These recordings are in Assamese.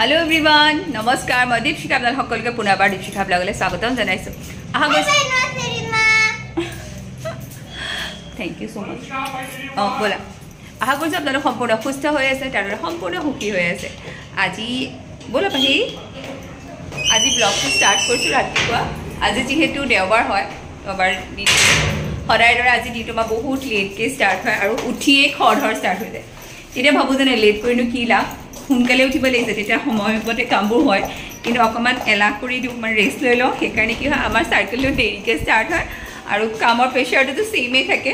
हेलो एवरीवन नमस्कार मैं दीपशिखा आपनालोक सकलोके पुनरबार दीपशिखा ब्लगले स्वागतम जनाइছো आहा গৈছে थैंक यू सो मच बोला आहा গৈছে आपनालोक सम्पूर्ण सुस्थ হৈ আছে তাৰে সম্পূৰ্ণ সুখী হৈ আছে আজি बोला পাহি আজি ব্লগটো স্টাर्ट কৰিছো ৰাতিপুৱা আজি যেহেতু দেওবাৰ হয় দেওবাৰ দিন সদায় দৰে আজি দিনটো মই বহুত লেটকে স্টাर्ट হয় আৰু উঠিয়ে খৰধৰ স্টাर्ट হৈ যায় তেতিয়া ভাবো যে লেট কৰিনো কি লাভ সোনকালে উঠিব লাগিছে তেতিয়া সময়মতে কামবোৰ হয় কিন্তু অকমান এলাহ কৰি দিও মানে ৰেষ্ট লৈ লওঁ সেইকাৰণে কি হয় আমাৰ সাইকেলটো দেৰিকে স্টাर्ट হয় আৰু কামৰ প্ৰেছাৰটো তো সেমে থাকে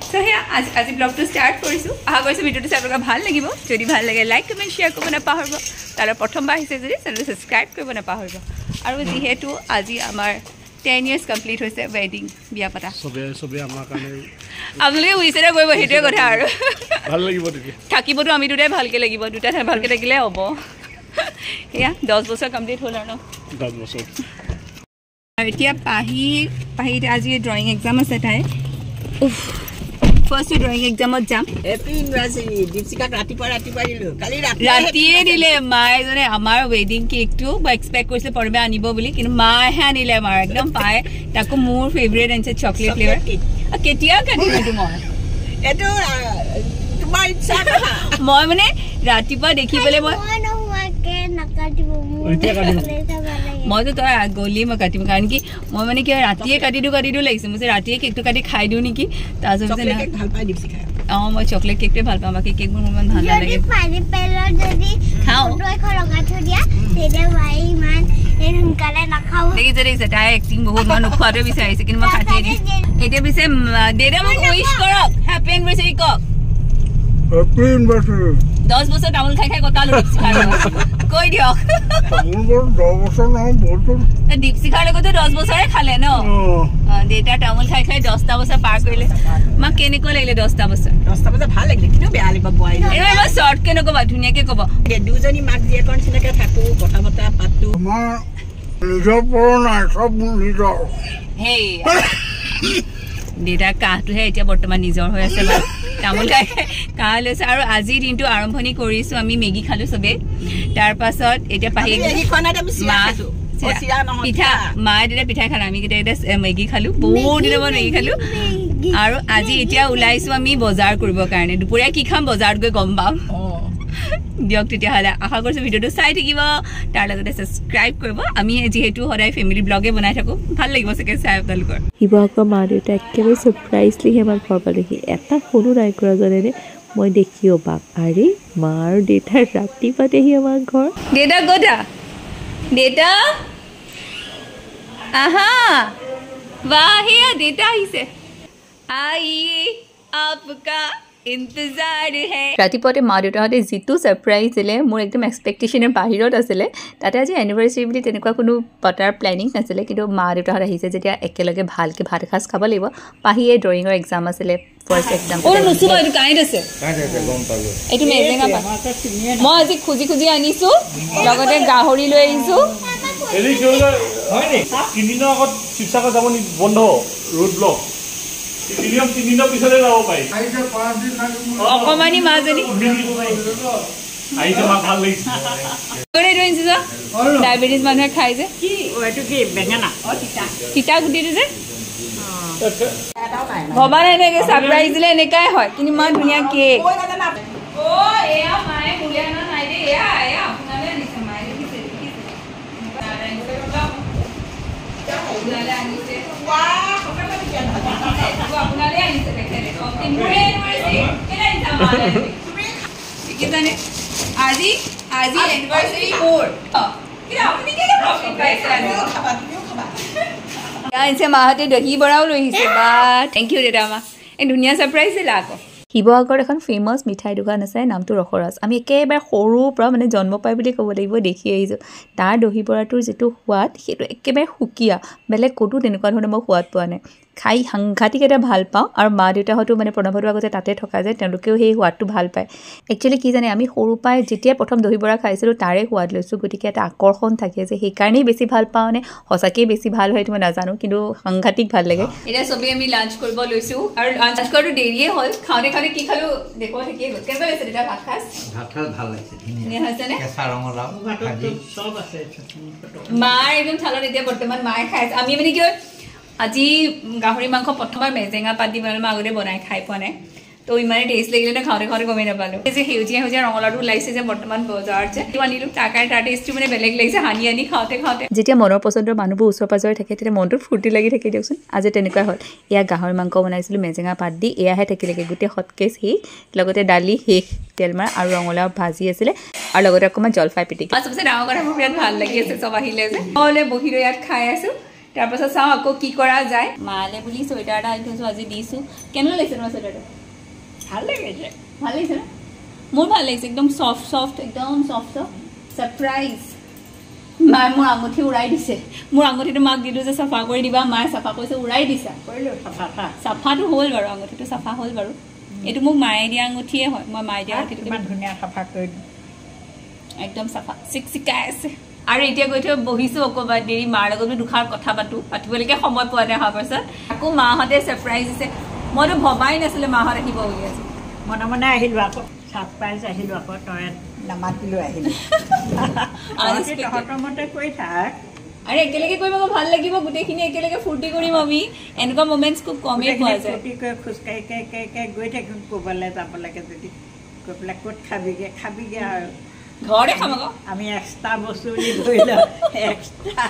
সো হে আজি ব্লগটো স্টাर्ट কৰিছো আহা গৈছে ভিডিওটো চাই আপোনাক ভাল লাগিব যদি ভাল লাগে লাইক কমেন্ট শেয়াৰ কৰিব নাপাহৰিব তাৰ প্ৰথমবাৰ আহিছে যদি চেনেলটো সাবস্ক্ৰাইব কৰিব নাপাহৰিব আৰু যেহেতু আজি আমাৰ 10 years complete হৈছে wedding বিয়া পাতা সবে আমাৰ কাৰণে আপোনালোকে উইছেৰা কৰিব হেটোৱে কথা আৰু ভাল লাগিব তেতিয়া থাকিবতো আমি দুটাই ভালকে লাগিব দুটা ভালকে থাকিলে হ'ব এয়া 10 বছৰ কমপ্লিট হ'ল আৰু 10 বছৰ আৰু এতিয়া পাহি আজি ড্ৰয়িং এক্সাম আছে তাই ফাৰ্স্ট ড্ৰয়িং এক্সামত যাম হ্যাপি ইউনিভাৰ্সিটি দীপশিকা ৰাতিপুৱা দিলো কালি ৰাতিয়ে দিলে মায়ে জনে আমাৰ ওয়েডিং কেকটো এক্সপেক্ট কৰিছিল পৰবে আনিব বুলি কিন্তু মায়ে আনিলে আমাৰ একদম পায় তাকো মোৰ ফেভাৰিট আনছে চকলেট ফ্লেভাৰ কেতিয়া কাটিম মই এটো তোমাৰ ইচ্ছা মই মানে ৰাতিপুৱা দেখি পেলে মই মই তো তই গলি মই কাটিম কাৰণ কি মই মানে কি ৰাতিয়ে কাটি দিও লাগিছে মই ৰাতিয়ে কেকটো কাটি খাই দিও নেকি তাৰপিছত যে ভাল পাই দীপশিকা মই চকলেট কেকটো ভাল পাওঁ বাকি কেকবোৰ মোৰ ভাল নালাগে পাইনাপেলৰ যদি খাও দুই খৰগা থৈ দিয়া তেনে ভাই ইমান এনকালে নাখাও দেখিছে তাই এক্টিং বহুত মান খোৱাটো বিচাৰিছে কিন্তু মই কাটি দিম এতিয়া পিছে দেদা মোক উইশ কৰক হ্যাপি এনিভাৰ্সাৰি কক হ্যাপি এনিভার্সারি 10 বছর তামুল খাই কতালো কই দিয়ক তামুল 10 বছর না বলতো দীপশিখাৰ লগতো 10 বছৰে খালে ন দেটা তামুল খাই 10টা বছৰ পাৰ কৰিলে মা কেনেকৈ লাগিলে 10টা বছৰ ভাল লাগিলে কিন্তু বেয়া লাগিব বয় এনে মই শৰ্ট কে নকবা ধুনিয়াকে কব দুজনী মাক দিয়ে কোন চিনাকে থাকো কথা বতা পাতো আমাৰ নিজৰ পৰা নাই সব নিজৰ হেই দেটা কাহটোহে এতিয়া বৰ্তমান নিজৰ হৈ আছে বাৰু তামুল খাই কাহ লৈছে আৰু আজি দিনটো আৰম্ভণি কৰিছো আমি মেগী খালো সবে তাৰ পাছত এতিয়া পাহি পিঠা মায়ে দিলে পিঠা খালো আমি কেইটা মেগী খালো বহুত দিনৰ মই মেগী খালো আৰু আজি এতিয়া ওলাইছো আমি বজাৰ কৰিবৰ কাৰণে দুপৰীয়া কি খাম বজাৰত গৈ গম পাম দিয়ক তেতিয়াহ'লে আশা কৰিছো ভিডিওটো চাই থাকিব তাৰ লগতে সাবস্ক্ৰাইব কৰিব আমি যেহেতু সদায় ফেমিলি ব্লগে বনাই থাকো ভাল লাগিব চাগে চাই আপোনালোকৰ শিৱসাগৰ মা দেউতা একেবাৰে ছাৰপ্ৰাইজলি আমাক ঘৰ পালেহি এটা সৰু নাই কৰা জানেনে মই দেখি অবাক আৰে মা আৰু দেউতাৰ ৰাতি পাতেহি আমাৰ ঘৰ দেউতা গোটা দেউতা আহা বাহিয়া দেউতা আহিছে আইয়ে আপকা ইন্তजार है ৰাতিপুৱাতে মা দেউতাহঁতে যিটো সাৰপ্ৰাইজ দিলে মোৰ একদম এক্সপেক্টেশনৰ বাহিৰত আছিল তাতে আজি এনিভাৰ্সাৰি বুলি তেনেকুৱা কোনো পটাৰ প্লেনিং নাছিল কিন্তু মা দেউতাহঁত আহিছে যেতিয়া একেলগে ভালকে ভাত খাজ খাব লাগিব পাহিয়ে ড্ৰয়িঙৰ এক্সাম আছিল ফাৰ্স্ট এক্সাম ওৰ নুসুবা এইটো কাইন্ড আছে গম পালো এইটো মেজেঙা পা মই আজি খুজি আনিছো লগতে গাহৰি লৈ আহিছো এলি কিয় হয় নি কিনিনৰ আগত শিৱসাগৰ যাব নি বন্ধ ৰোড ব্লক তিনিদিনৰ পিছতে যাব পাৰি অকমানি মাজনী আহিছে মা ভাল লাগিছে ডায়েবেটিছ মানুহে খাই যে কি এইটো কি বেঙেনা তিতা গুটিটো যে ভবা নাই এনেকে সাৰপ্ৰাইজ দিলে এনেকাই হয় কিন্তু ইমান ধুনীয়া কেক এয়া মায়ে মুলিয়া নাই দে এয়া আপোনালে আনিছে মায়ে দেখিছে আনিছে আপোনালে আনিছে দেখে আজি এনিভাৰ্সাৰি মোৰ আপুনি কি প্ৰফিট পাইছে আজি মাহঁতে দহি বৰাও লৈ আহিছে বা থেংক ইউ দেউতা মা এই ধুনীয়া সাৰপ্ৰাইজ দিলা আকৌ শিৱসাগৰ এখন ফেমাছ মিঠাই দোকান আছে নামটো ৰসৰাজ আমি একেবাৰে সৰুৰ পৰা মানে জন্ম পাই বুলি ক'ব লাগিব দেখি আহিছোঁ তাৰ দহি বৰাটোৰ যিটো সোৱাদ সেইটো একেবাৰে সুকীয়া বেলেগ ক'তো তেনেকুৱা ধৰণৰ মই সোৱাদ পোৱা নাই খাই সাংঘাতিক এটা ভাল পাওঁ আৰু মা দেউতাহঁতো মানে প্ৰণৱহঁতো আগতে তাতে থকা যায় তেওঁলোকেও সেই সোৱাদটো ভাল পায় একচুৱেলি কি জানে আমি সৰু পৰাই যেতিয়া প্ৰথম দহি বৰা খাইছিলোঁ তাৰে সোৱাদ লৈছোঁ গতিকে এটা আকৰ্ষণ থাকে যে সেইকাৰণেই বেছি ভাল পাওঁ নে সঁচাকৈ বেছি ভাল হয় এইটো মই নাজানো কিন্তু সাংঘাতিক ভাল লাগে এতিয়া চবেই আমি লাঞ্চ কৰিব লৈছোঁ আৰু লাঞ্চ কৰাটো দেৰিয়ে হ'ল খাওঁতে খাওঁতে কি খালোঁ দেখুৱাই থাকিয়ে গ'ল কেনেকুৱা লাগিছে তেতিয়া ভাত খাই ভাল লাগিছে ধুনীয়া হৈছেনে কেঁচা ৰঙালাও ভাজি চব আছে মাৰ একদম থালত এতিয়া বৰ্তমান মায়ে খাই আছে আমি মানে কি হয় আজি গাহৰি মাংস প্ৰথমবাৰ মেজেঙা পাত দি বনালে মই আগতে বনাই খাই পোৱা নাই তো ইমানে টেষ্ট লাগিলে নে খাওঁতে খাওঁতে গমেই নাপালোঁ এই যে সেউজীয়া ৰঙালাওটো ওলাইছে যে বৰ্তমান বজাৰত যে সেইটো আনিলোঁ তাৰ কাৰণে তাৰ টেষ্টটো মানে বেলেগ লাগিছে আনি খাওঁতে যেতিয়া মনৰ পচন্দৰ মানুহবোৰ ওচৰ পাজৰে থাকে তেতিয়া মনটোত ফূৰ্তি লাগি থাকে দিয়কচোন আজি তেনেকুৱা হ'ল এয়া গাহৰি মাংস বনাইছিলোঁ মেজেঙা পাত দি এয়াহে থাকিলেগৈ গোটেই হটকেছ সি লগতে দালি শেষ তেল মাৰ আৰু ৰঙালাও ভাজি আছিলে আৰু লগতে অকণমান জলফাই পিটিকা চবচে ডাঙৰ কথা মোৰ বিৰাট ভাল লাগি আছে চব আহিলে যে মই বহি লৈ ইয়াত খাই আছোঁ তাৰপাছত চাওঁ আকৌ কি কৰা যায় মালে বুলি চুৱেটাৰ এটা আনি থৈছোঁ আজি দিছোঁ কেনেকুৱা লাগিছে তোমাৰ চুৱেটাৰটো ভাল লাগিছে ভাল লাগিছে ন মোৰ ভাল লাগিছে একদম চফ্ট একদম চফ্ট ছাৰপ্ৰাইজ মায়ে মোৰ আঙুঠি উৰাই দিছে মোৰ আঙুঠিটো মাক দিলোঁ যে চাফা কৰি দিবা মায়ে চাফা কৰিছে উৰাই দিছা কৰিলোঁ চাফা চাফাটো হ'ল বাৰু আঙুঠিটো চাফা হ'ল বাৰু এইটো মোক মায়ে দিয়া আঙুঠিয়ে হয় মই মায়ে দিয়া আঙুঠিটো ইমান ধুনীয়া চাফা কৰি দিওঁ একদম চাফা চিকচিকাই আছে আৰু এতিয়া গৈ থৈ বহিছোঁ অকণমান দেৰি মাৰ লগত দুষাৰ কথা পাতিবলৈকে সময় পোৱা নাই অহাৰ পাছত আকৌ মাহঁতে ছাৰপ্ৰাইজ দিছে মইতো ভবাই নাছিলোঁ মাহঁত আহিব বুলি আছে মনে মনে আহিলোঁ আকৌ ছাৰপ্ৰাইজ আহিলোঁ আকৌ তই নামাতিলোঁ আহিলোঁ তহঁতৰ মতে কৈ থাক আৰু একেলগে কৰিব ভাল লাগিব গোটেইখিনি একেলগে ফূৰ্তি কৰিম আমি এনেকুৱা মমেণ্টছ খুব কমেই পোৱা যায় ফূৰ্তি কৰি খোজকাঢ়ি গৈ থাকিম ক'ৰবালৈ যাব লাগে যদি গৈ পেলাই ক'ত খাবিগে আৰু ঘৰতে খাম আকৌ আমি এক্সট্ৰা বস্তু বুলি ধৰি লওঁ এক্সট্ৰা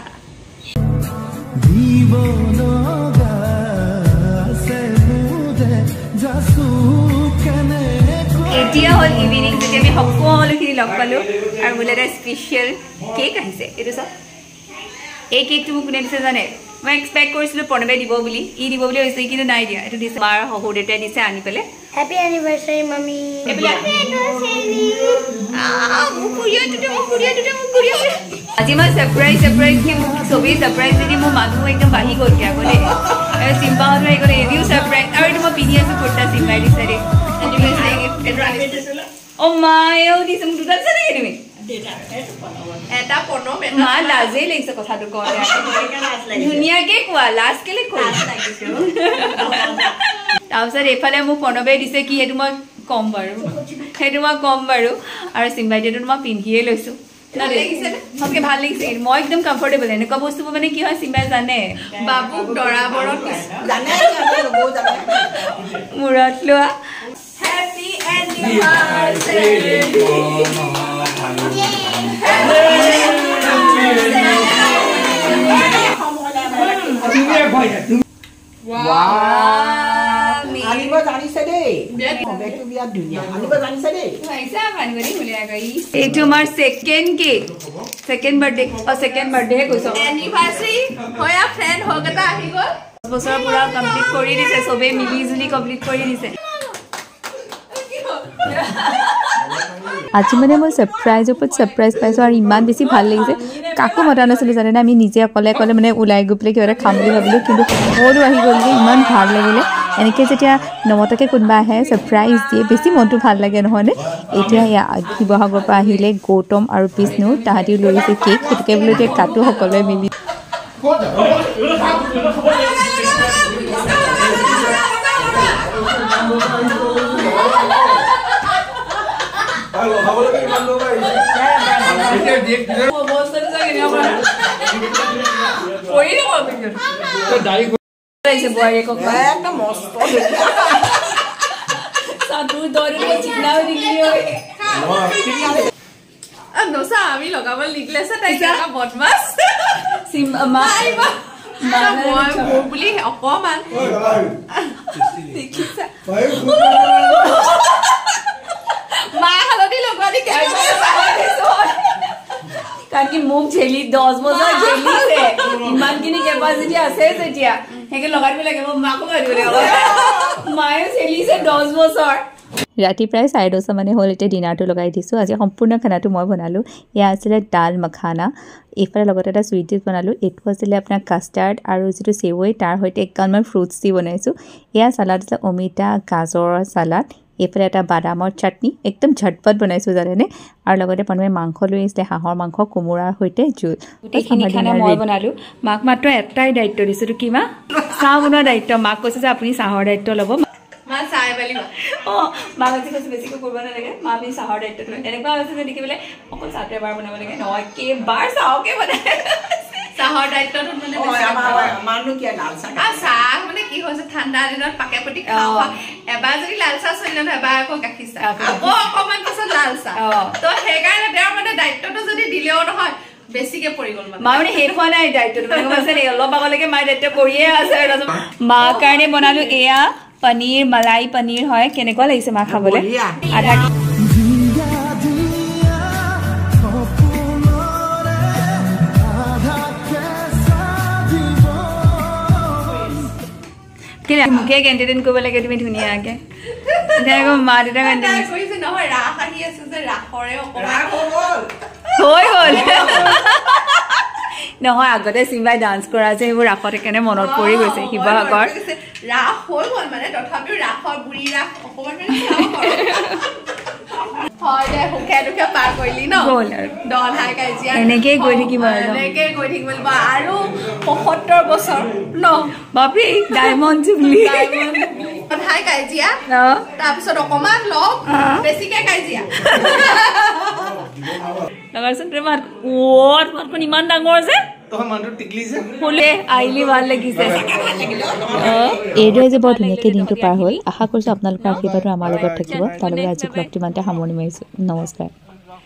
এতিয়া হ'ল ইভিনিং যেতিয়া আমি সকলোখিনি লগ পালোঁ আৰু মোলৈ এটা স্পেচিয়েল কেক আহিছে এইটো চাওক এই কেকটো মোক কোনে দিছে জানে মই এক্সপেক্ট কৰিছিলোঁ প্ৰণৱে দিব বুলি দিব বুলি হৈছে কিন্তু নাই দিয়া এইটো দিছে মাৰ শহুৰ দেউতাই দিছে আনি পেলাই Happy anniversary, mommy. Happy anniversary. আজি মই ছাৰপ্ৰাইজ কি চবেই ছাৰপ্ৰাইজ দি মোৰ মানুহ একদম বাঢ়ি গ'ল কি আকৌ দেই চিম্পাহঁতো আহি গ'লে এদিও ছাৰপ্ৰাইজ আৰু এইটো মই পিন্ধি আছোঁ কুৰ্তা চিম্পাই দিছে দেই অ' মায়েও দিছে মোক দুটা দিছে নেকি তুমি এটা প্ৰণৱ মা লাজেই লাগিছে কথাটো কওঁতে ধুনীয়াকে কোৱা লাজ কেলে কোৱা তাৰপিছত এইফালে মোক প্ৰণৱে দিছে কি সেইটো মই ক'ম বাৰু আৰু চিম্বাইটিটো মই পিন্ধিয়ে লৈছোঁ ভালকে ভাল লাগিছে মই একদম কমফৰ্টেবল এনেকুৱা বস্তুবোৰ মানে কি হয় চিম্বাই জানে বাবুক দৰাবৰত মূৰত লোৱা হেপী আনিব জানিছে দেই বেগটো বিৰাট ধুনীয়া আনিব জানিছে দেই এইটো আমাৰ ছেকেণ্ড বাৰ্থডেহে কৈছোঁ এনিভাৰ্চাৰী হয় ফ্ৰেণ্ড হক এটা আহি গ'ল 10 বছৰ পুৰা কমপ্লিট কৰি দিছে চবেই মিলি জুলি কমপ্লিট কৰি দিছে আজি মানে মই ছাৰপ্ৰাইজৰ ওপৰত ছাৰপ্ৰাইজ পাইছোঁ আৰু ইমান বেছি ভাল লাগিছে কাকো মতা নাছিলোঁ জানেনে আমি নিজে অকলে মানে ওলাই গৈ পেলাই কিবা এটা খাম বুলি ভাবিলোঁ কিন্তু সকলো আহি গ'লগৈ ইমান ভাল লাগিলে এনেকৈ যেতিয়া নমতাকৈ কোনোবা আহে ছাৰপ্ৰাইজ দিয়ে বেছি মনটো ভাল লাগে নহয়নে এতিয়া শিৱসাগৰৰ পৰা আহিলে গৌতম আৰু বিষ্ণু তাহাঁতিও লৈ গৈছে কেক সেইটোকে বোলো এতিয়া কাটো সকলোৱে মিলি আমি লগাবলৈ নিদিলে বদমাছ বুলি অকমান মা হালধি লগোৱা দি কাৰণ কি মোক ঝেলি 10 বছৰ ঝেলিছে ইমানখিনি কেপাচিটি আছে যেতিয়া সেইকে লগাই দিব লাগে মই মাকো মাৰিব লাগিব মায়ে ঝেলিছে 10 বছৰ ৰাতি প্ৰায় 10:30 মানে হ'ল এতিয়া ডিনাৰটো লগাই দিছোঁ আজি সম্পূৰ্ণ খানাটো মই বনালোঁ এয়া আছিলে দাল মখানা এইফালে লগতে এটা সুইট ডিছ বনালোঁ এইটো আছিলে আপোনাৰ কাষ্টাৰ্ড আৰু যিটো চেৱৈ তাৰ সৈতে একগালমান ফ্ৰুটছ দি বনাইছোঁ এয়া চালাড আছিলে অমিতা গাজৰৰ চালাড এইফালে এটা বাদামৰ চাটনি একদম ঝটপট বনাইছোঁ জানেনে আৰু লগতে মানুহে মাংস লৈ আহিছিলে হাঁহৰ মাংস কোমোৰাৰ সৈতে জোল গোটেইখিনি খানা মই বনালোঁ মাক মাত্ৰ এটাই দায়িত্ব দিছোঁ কি মা চাহ বনোৱা দায়িত্ব মাক কৈছে যে আপুনি চাহৰ দায়িত্ব ল'ব মা চাই পালি মাক আজি কৈছে বেছিকৈ কৰিব নালাগে মা আপুনি চাহৰ দায়িত্বটো এনেকুৱা হৈছে যে দেখি পেলাই অকল চাহটো এবাৰ বনাব লাগে নহয় কেইবাৰ চাহকে বনাই চাহৰ দায়িত্বটো মানে চাহ মানে কি হৈছে ঠাণ্ডা দিনত পাকে পতি খাওঁ এবাৰ যদি লাল চাহ চলিলে এবাৰ আকৌ গাখীৰ চাহ আকৌ অকণমান পাছত লাল চাহ তো সেইকাৰণে তেওঁৰ মানে দায়িত্বটো যদি দিলেও নহয় বেছিকে পৰি গ'ল মা মানে শেষ হোৱা নাই দায়িত্বটো মানে অলপ আগলৈকে মায়ে দায়িত্ব কৰিয়ে আছে মাৰ কাৰণে বনালোঁ এয়া পনীৰ মলাই পনীৰ হয় কেনেকুৱা লাগিছে মা খাবলৈ আধা মুখে এণ্টাৰটেইন কৰিব লাগে তুমি ধুনীয়াকে মা দেউতাক নহয় ৰাস আহি আছে যে ৰাসৰে হৈ গ'ল নহয় আগতে চিম্বাই ডান্স কৰা যে সেইবোৰ ৰাসত সেইকাৰণে মনত পৰি গৈছে শিৱসাগৰ ৰাস হৈ গ'ল মানে তথাপিও ৰাসৰ বুঢ়ী ৰাস অকণমান এনেকেই গৈ থাকিব আৰু ৭৫ বছৰ ন বাপি ডায়মণ্ড জুবলি কাজিয়া তাৰপিছত অকমান লগ বেছিকে কাজিয়া লগাচোন তোমাৰ মাতখন ইমান ডাঙৰ যে এইদৰে যে বৰ ধুনীয়াকৈ দিনটো পাৰ হ'ল আশা কৰিছোঁ আপোনালোকৰ আশীৰ্বাদো আমাৰ লগত থাকিব তাৰ বাবে আজি ব্লগটো ইমানতে সামৰণি মাৰিছোঁ নমস্কাৰ